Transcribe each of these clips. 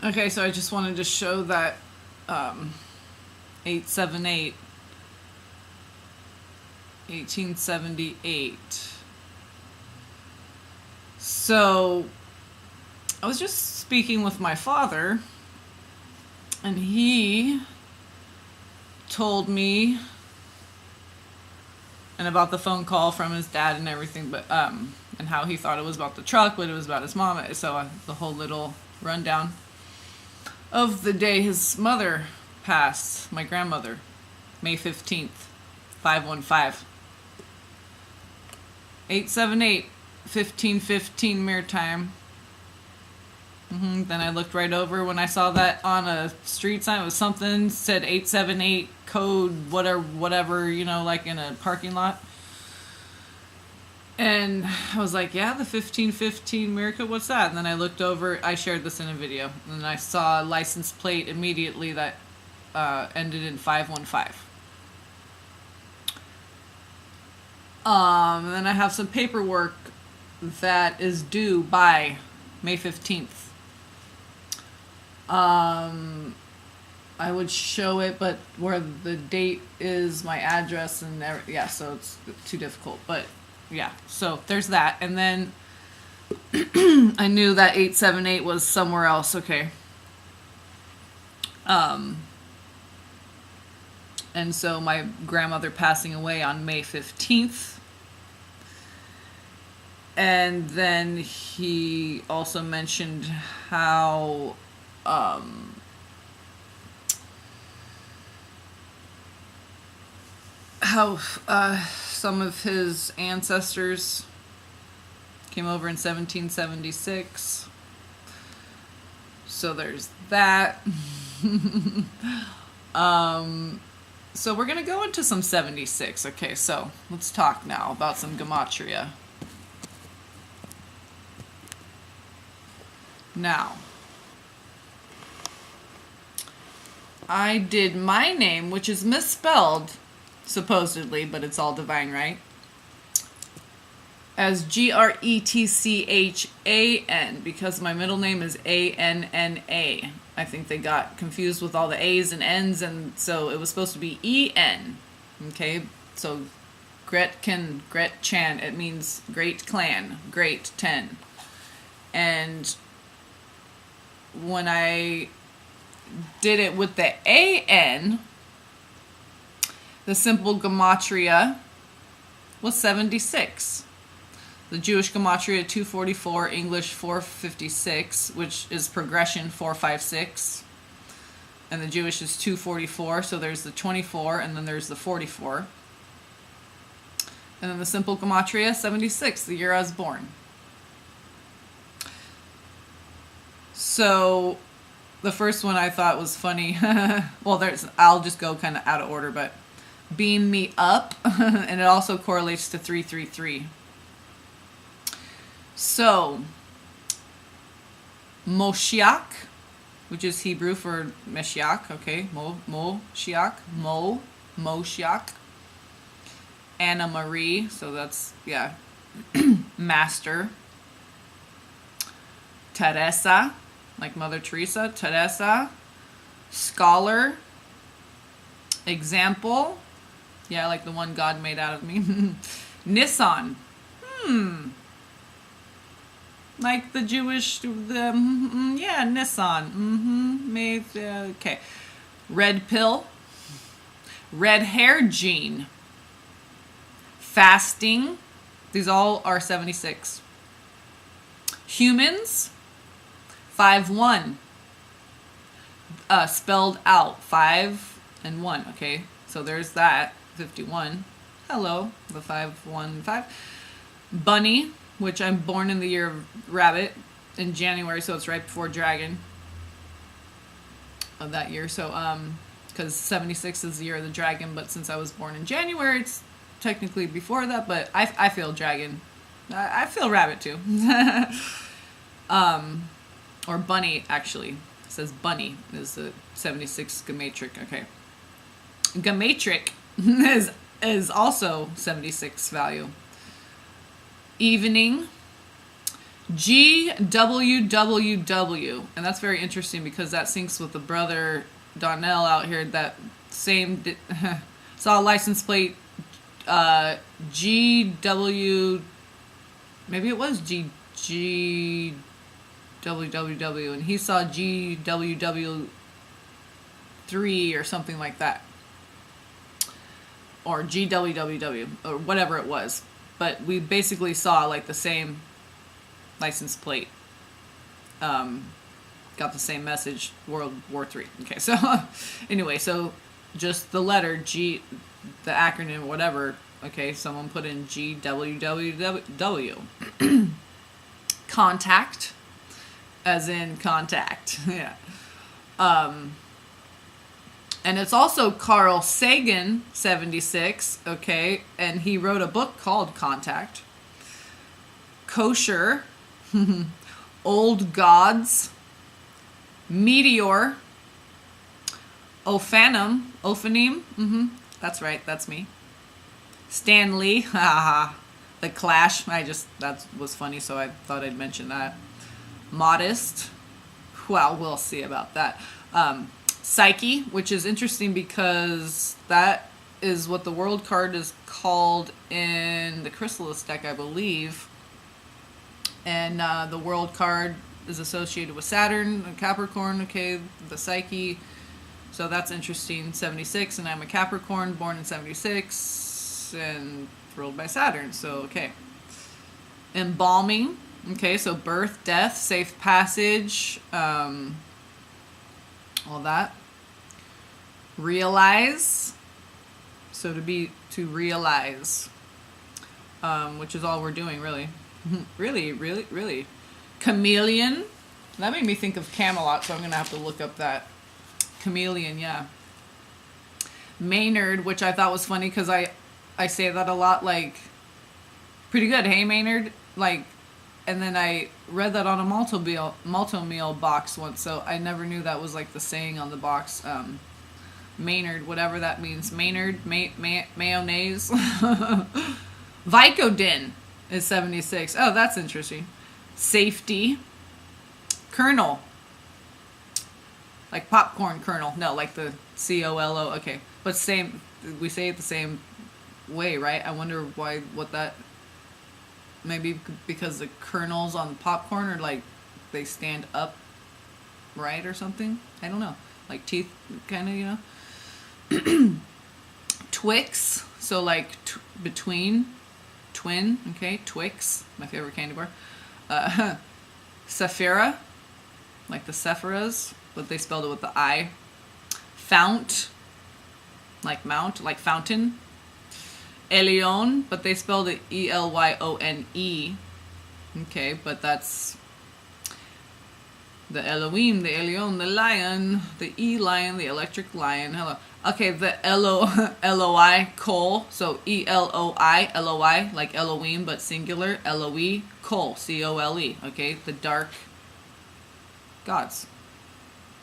Okay, so I just wanted to show that 878, 1878. So I was just speaking with my father, and he told me, and about the phone call from his dad and everything, but and how he thought it was about the truck, but it was about his mom. So the whole little rundown of the day his mother passed, my grandmother, May 15th, 515. 878, 1515 mirror time. Then I looked right over when I saw that on a street sign. It was something, said 878 code, whatever, like in a parking lot. And I was like, yeah, the 1515 mirror code, what's that? And then I looked over, I shared this in a video, and I saw a license plate immediately that ended in 515. And then I have some paperwork that is due by May 15th. I would show it, but where the date is, my address, and yeah, so it's too difficult. But yeah, so there's that. And then I knew that 878 was somewhere else. Okay. And so my grandmother passing away on May 15th. And then he also mentioned how some of his ancestors came over in 1776. So there's that. So we're going to go into some 76. Okay, so let's talk now about some Gematria. Now, I did my name, which is misspelled, supposedly, but it's all divine, right? As Gretchan, because my middle name is Anna. I think they got confused with all the A's and N's, and so it was supposed to be En. Okay, so Gretchan, it means great clan, great 10. And when I did it with the AN, the simple Gematria was 76. The Jewish Gematria 244, English 456, which is progression 456. And the Jewish is 244, so there's the 24, and then there's the 44. And then the simple Gematria 76, the year I was born. So the first one I thought was funny. Well, I'll just go kind of out of order, but beam me up, and it also correlates to 333. So Moshiach, which is Hebrew for Meshiach, okay, Moshiach. Anna Marie, so that's, yeah, Master. Teresa, like Mother Teresa, Teresa. Scholar. Example. Yeah, like the one God made out of me. Nissan. Like the Jewish, yeah, Nissan. Made, okay. Red pill. Red hair gene. Fasting. These all are 76. Humans. 5-1. Spelled out. 5 and 1. Okay, so there's that. 51. Hello, the 515. Bunny, which I'm born in the year of rabbit in January, so it's right before dragon of that year. So, because 76 is the year of the dragon, but since I was born in January, it's technically before that, but I feel dragon. I feel rabbit too. Or bunny, actually. It says bunny is the 76 Gematria. Okay. Gematria is also 76 value. Evening. GWWW, and that's very interesting because that syncs with the brother Donnell out here. That same saw a license plate GW, maybe it was GWWW, and he saw GWW3 or something like that, or GWWW or whatever it was. But we basically saw like the same license plate, got the same message, World War III. Okay, so anyway, so just the letter G, the acronym, whatever. Okay, someone put in GWWW. Contact, as in contact. Yeah. And it's also Carl Sagan, 76. Okay, and he wrote a book called Contact. Kosher. Old Gods, Meteor, Ophanim, that's right, that's me. Stan Lee, The Clash, that was funny, so I thought I'd mention that. Modest, well, we'll see about that. Psyche, which is interesting because that is what the world card is called in the Chrysalis deck, I believe. And the world card is associated with Saturn, Capricorn, okay, the Psyche. So that's interesting. 76, and I'm a Capricorn, born in 76, and ruled by Saturn. So, okay. Embalming, okay, so birth, death, safe passage, all that. Realize, so to realize, which is all we're doing, really. Really. Chameleon. That made me think of Camelot, so I'm going to have to look up that. Chameleon, yeah. Maynard, which I thought was funny because I say that a lot, like, pretty good, hey Maynard? Like, and then I read that on a malto meal box once, so I never knew that was like the saying on the box. Maynard, whatever that means. Maynard, mayonnaise. Vicodin is 76. Oh, that's interesting. Safety. Kernel. Like popcorn kernel. No, like the COLO. Okay. But same, we say it the same way, right? I wonder what that, maybe because the kernels on popcorn are like, they stand up right or something? I don't know. Like teeth, kind of, you know? Twix. So like between. Twin, okay, Twix, my favorite candy bar. Sephira, like the Sephiras, but they spelled it with the I. Fount, like mount, like fountain. Elyon, but they spelled it Elyone. Okay, but that's the Elohim, the Elyon, the lion, the E-lion, the electric lion. Hello. Okay, the Eloi, Cole, so E-L-O-I, Eloi, like Elohim, but singular, Eloi, Cole, C-O-L-E, okay, the dark gods,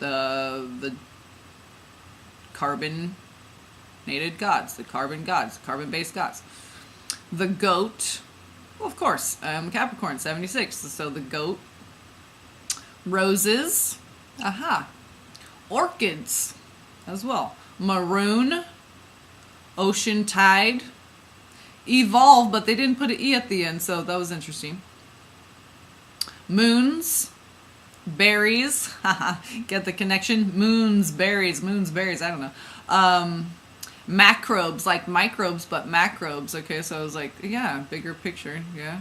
the carbonated gods, the carbon-based gods. The goat, well, of course, I'm Capricorn, 76, so the goat. Roses, orchids, as well. Maroon, ocean tide, evolve, but they didn't put an E at the end, so that was interesting. Moons, berries, get the connection? Moons, berries, I don't know. Macrobes, like microbes, but macrobes, okay, so I was like, yeah, bigger picture, yeah.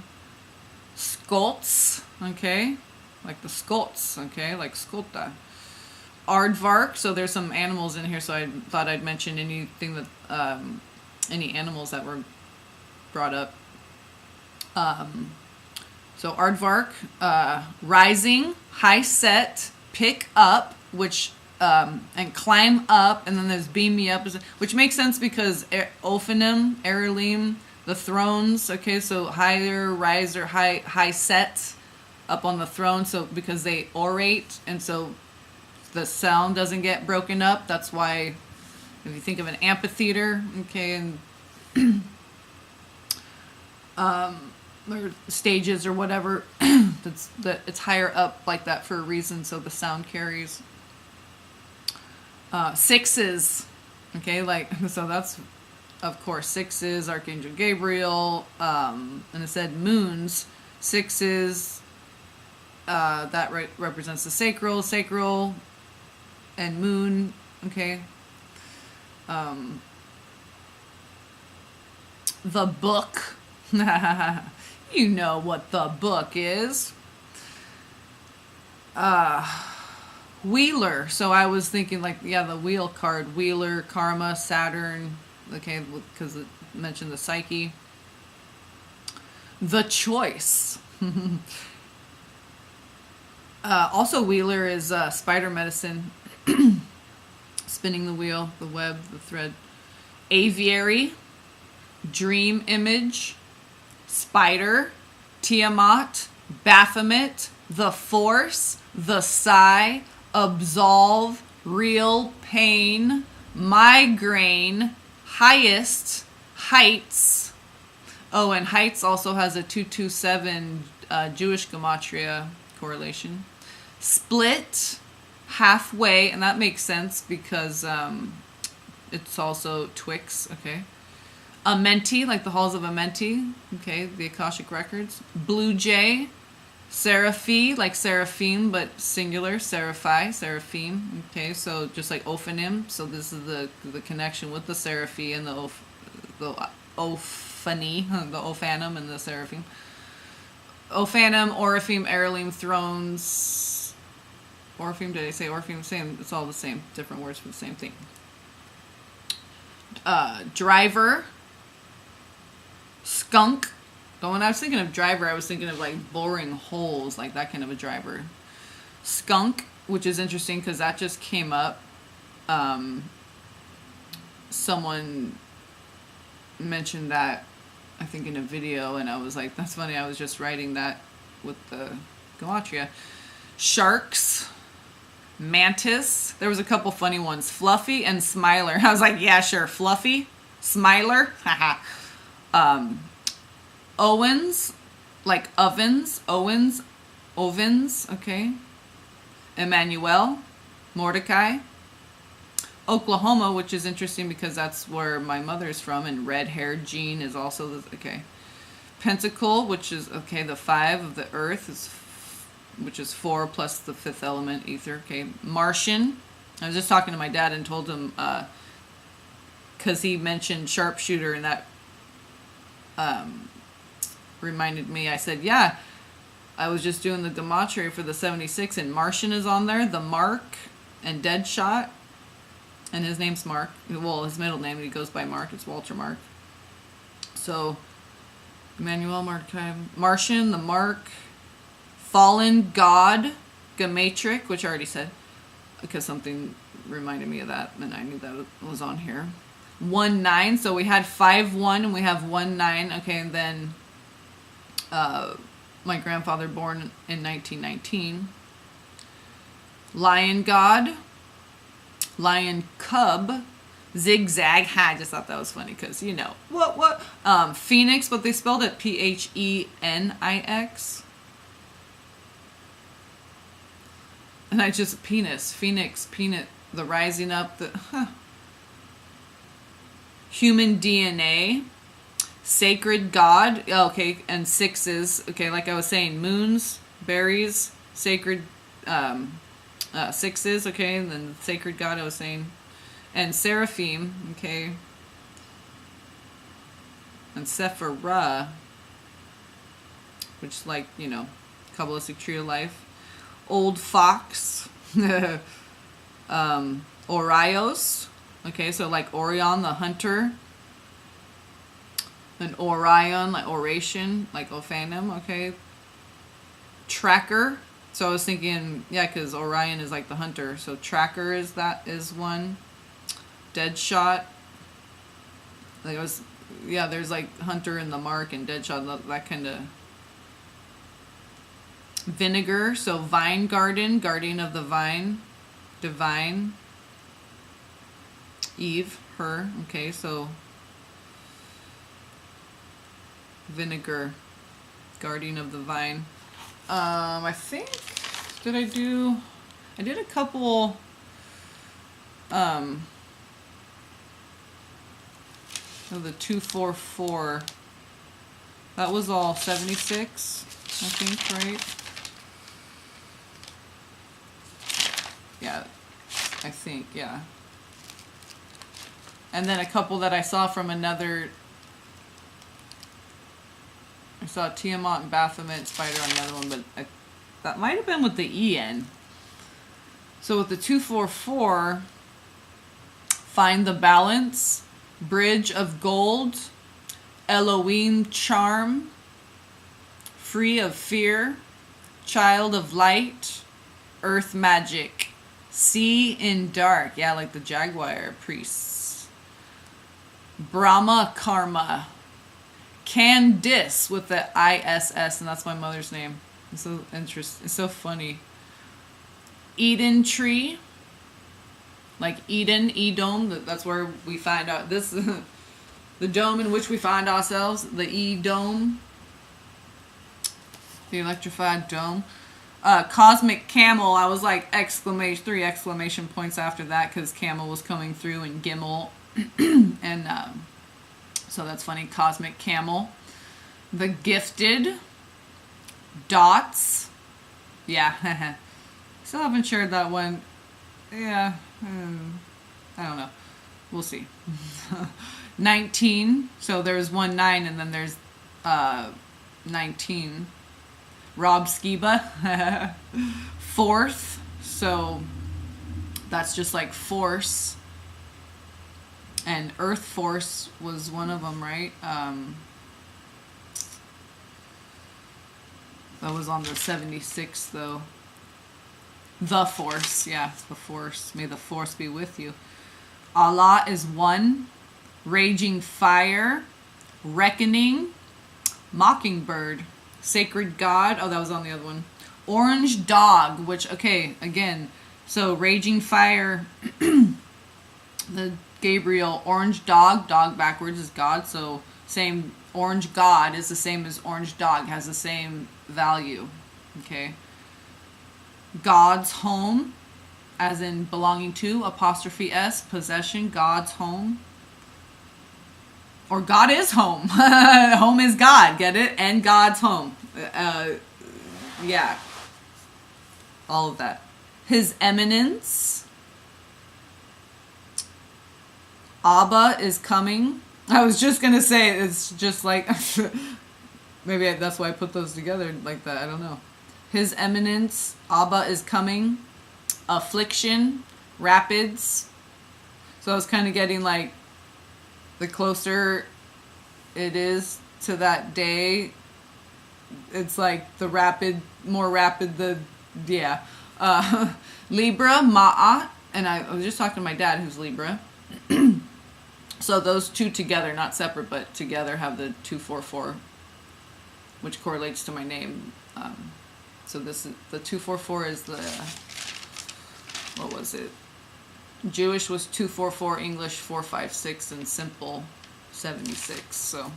Skults, okay, like the Skults, okay, like Skulta. Aardvark, so there's some animals in here, so I thought I'd mention anything that, any animals that were brought up. So Aardvark, rising, high set, pick up, which, and climb up, and then there's beam me up, which makes sense because Ophanim, Erelim, the thrones, okay, so higher, riser, high set, up on the throne, so because they orate, and so the sound doesn't get broken up. That's why if you think of an amphitheater, okay, and or stages or whatever. It's higher up like that for a reason, so the sound carries. Sixes, okay, like, so that's, of course, sixes, Archangel Gabriel, and it said moons, sixes, that represents the sacral, and moon, okay. The book, you know what the book is. Wheeler. So I was thinking, like, yeah, the wheel card. Wheeler, Karma, Saturn. Okay, because it mentioned the psyche. The choice. Also, Wheeler is spider medicine. Spinning the wheel, the web, the thread. Aviary. Dream image. Spider. Tiamat. Baphomet. The force. The sigh. Absolve, real pain, migraine, highest, heights. Oh, and heights also has a 227 Jewish Gematria correlation. Split, halfway, and that makes sense because it's also Twix, okay. Amenti, like the halls of Amenti, okay, the Akashic Records. Blue Jay. Seraphi, like seraphim, but singular. Seraphi, seraphim. Okay, so just like ophanim. So this is the connection with the seraphi and the ophany, the ophanum and the seraphim. Ophanum, Oraphim, Aralim, thrones. Orphim, did I say Orphim? Same. It's all the same. Different words for the same thing. Driver. Skunk. But when I was thinking of driver, I was thinking of like boring holes, like that kind of a driver. Skunk, which is interesting because that just came up. Someone mentioned that, I think, in a video, and I was like, that's funny, I was just writing that with the Gematria. Sharks. Mantis. There was a couple funny ones. Fluffy and Smiler. I was like, yeah, sure. Fluffy. Smiler. Haha. Owens, like ovens, Owens, ovens, okay. Emmanuel, Mordecai. Oklahoma, which is interesting because that's where my mother's from, and red-haired Jean is also, okay. Pentacle, which is, okay, the 5 of the earth, which is 4 plus the 5th element, ether, okay. Martian. I was just talking to my dad and told him, because he mentioned sharpshooter, and that reminded me. I said, yeah, I was just doing the Gematria for the 76, and Martian is on there, the Mark, and Deadshot, and his name's Mark. Well, his middle name, he goes by Mark. It's Walter Mark. So, Emmanuel, Martian, the Mark, Fallen God, Gematrix, which I already said, because something reminded me of that, and I knew that it was on here. 1-9, so we had 5-1, and we have 1-9, okay, and then my grandfather born in 1919. Lion God, Lion Cub, Zigzag. I just thought that was funny because, you know, what? Phoenix, but they spelled it Phenix. And I just, Phoenix, peanut, the rising up, Human DNA. Sacred God, okay, and 6s, okay, like I was saying, moons, berries, sacred, 6s, okay, and then sacred God, I was saying, and seraphim, okay, and Sephirah, which is like, you know, Kabbalistic tree of life, old fox, Orios, okay, so like Orion, the hunter, an Orion, like oration, like Ophanim, okay. Tracker. So I was thinking, yeah, because Orion is like the hunter. So Tracker is one. Deadshot. Like there's like Hunter and the Mark and Deadshot, that kind of. Vinegar. So Vine Garden, guardian of the vine. Divine. Eve, her. Okay, so. Vinegar. Guardian of the Vine. I think, I did a couple, of the 244. That was all 76, I think, right? Yeah, I think, yeah. And then a couple that I saw from another, I saw Tiamat and Baphomet Spider on another one, but that might have been with the EN. So with the 244, Find the Balance, Bridge of Gold, Elohim Charm, Free of Fear, Child of Light, Earth Magic, See in Dark, yeah, like the Jaguar priests, Brahma Karma, Candice with the ISS, and that's my mother's name. It's so interesting. It's so funny. Eden Tree, like Eden, Edom. That's where we find out this, the dome in which we find ourselves. The E-dome, the electrified dome. Cosmic Camel. I was like three exclamation points after that because Camel was coming through in Gimel, and so that's funny. Cosmic Camel. The Gifted. Dots. Yeah. Still haven't shared that one. Yeah. I don't know. We'll see. 19. So there's 1 9 and then there's 19. Rob Skiba. Fourth. So that's just like force. And Earth Force was one of them, right? That was on the 76th, though. The Force. Yeah, the Force. May the Force be with you. Allah is one. Raging Fire. Reckoning. Mockingbird. Sacred God. Oh, that was on the other one. Orange Dog, which, okay, again. So, Raging Fire. The Gabriel. Orange Dog. Dog backwards is God. So, same. Orange God is the same as Orange Dog. Has the same value. Okay. God's Home, as in belonging to, apostrophe S, possession, God's home. Or God is home. Home is God, get it? And God's home. Yeah. All of that. His Eminence. Abba is coming. I was just going to say, it's just like, maybe that's why I put those together like that. I don't know. His Eminence, Abba is coming, Affliction, Rapids. So I was kind of getting like, the closer it is to that day, it's like the more rapid yeah. Libra, Ma'at, and I was just talking to my dad who's Libra. So those two together, not separate, but together have the 244, which correlates to my name. So this is the 244 is the, what was it? Jewish was 244, English 456, and simple 76. So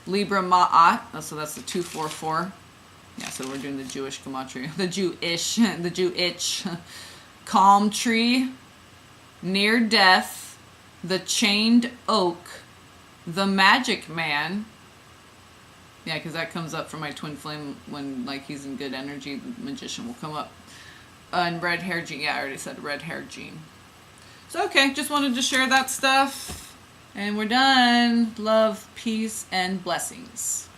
Libra Ma'at, so that's the 244. Yeah, so we're doing the Jewish Gematria. The Jew-ish. Calm Tree, Near Death, the Chained Oak, the Magic Man. Yeah, because that comes up for my twin flame when like he's in good energy. The Magician will come up. And Red Hair Gene. Yeah, I already said Red Hair Gene. So, okay, just wanted to share that stuff. And we're done. Love, peace, and blessings.